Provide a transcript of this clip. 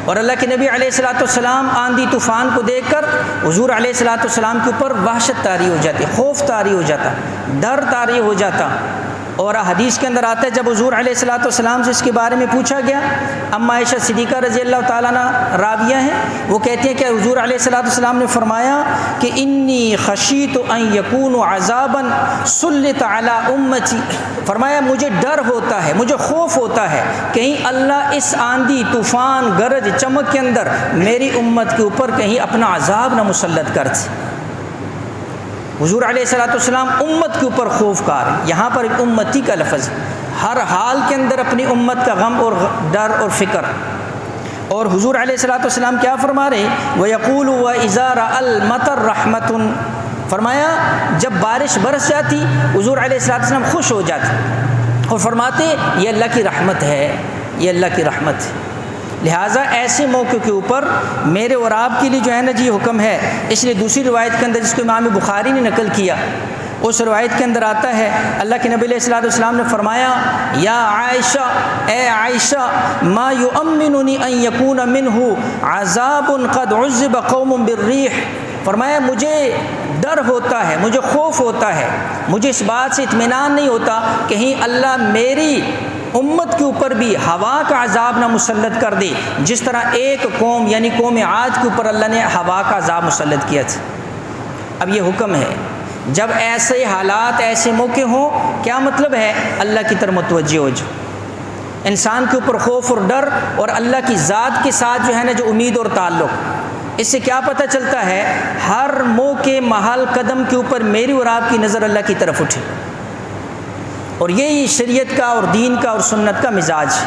اور اللہ کے نبی علیہ الصلوۃ والسلام آندھی طوفان کو دیکھ کر حضور علیہ الصلوۃ والسلام کے اوپر وحشت طاری ہو جاتی، خوف طاری ہو جاتا، ڈر طاری ہو جاتا۔ اور حدیث کے اندر آتا ہے جب حضور علیہ الصلوۃ والسلام سے اس کے بارے میں پوچھا گیا، اما عائشہ صدیقہ رضی اللہ تعالیٰ عنہ راویہ ہیں، وہ کہتی ہیں کہ حضور علیہ الصلوۃ والسلام نے فرمایا کہ انی خشیت ان یکون عذابا سلط علی امتی، فرمایا مجھے ڈر ہوتا ہے، مجھے خوف ہوتا ہے کہیں اللہ اس آندھی طوفان گرج چمک کے اندر میری امت کے اوپر کہیں اپنا عذاب نہ مسلط کر دے۔ حضور علیہ الصلوۃ والسلام امت کے اوپر خوف کار ہے، یہاں پر امتی کا لفظ، ہر حال کے اندر اپنی امت کا غم اور ڈر اور فکر۔ اور حضور علیہ الصلوۃ والسلام کیا فرما رہے ہیں، وَيَقُولُ وَإِذَا رَأَى الْمَطَرَ رَحْمَةٌ، فرمایا جب بارش برس جاتی حضور علیہ الصلوۃ والسلام خوش ہو جاتے اور فرماتے یہ اللہ کی رحمت ہے، یہ اللہ کی رحمت ہے۔ لہٰذا ایسے موقع کے اوپر میرے اور آپ کے لیے جو ہے نا جی حکم ہے، اس لیے دوسری روایت کے اندر جس کو امام بخاری نے نقل کیا، اس روایت کے اندر آتا ہے اللہ کے نبی علیہ الصلوۃ والسلام نے فرمایا یا عائشہ، اے عائشہ، ما یؤمننی ان یکون منہ عذاب قد عذب قوم بالریح، فرمایا مجھے ڈر ہوتا ہے، مجھے خوف ہوتا ہے، مجھے اس بات سے اطمینان نہیں ہوتا کہیں اللہ میری امت کے اوپر بھی ہوا کا عذاب نہ مسلط کر دے، جس طرح ایک قوم یعنی قوم عاد کے اوپر اللہ نے ہوا کا عذاب مسلط کیا تھا۔ اب یہ حکم ہے، جب ایسے حالات ایسے موقع ہوں، کیا مطلب ہے، اللہ کی طرف متوجہ ہو جاؤ۔ انسان کے اوپر خوف اور ڈر اور اللہ کی ذات کے ساتھ جو ہے نا جو امید اور تعلق، اس سے کیا پتہ چلتا ہے، ہر موقع محل قدم کے اوپر میری اور آپ کی نظر اللہ کی طرف اٹھے، اور یہی شریعت کا اور دین کا اور سنت کا مزاج ہے۔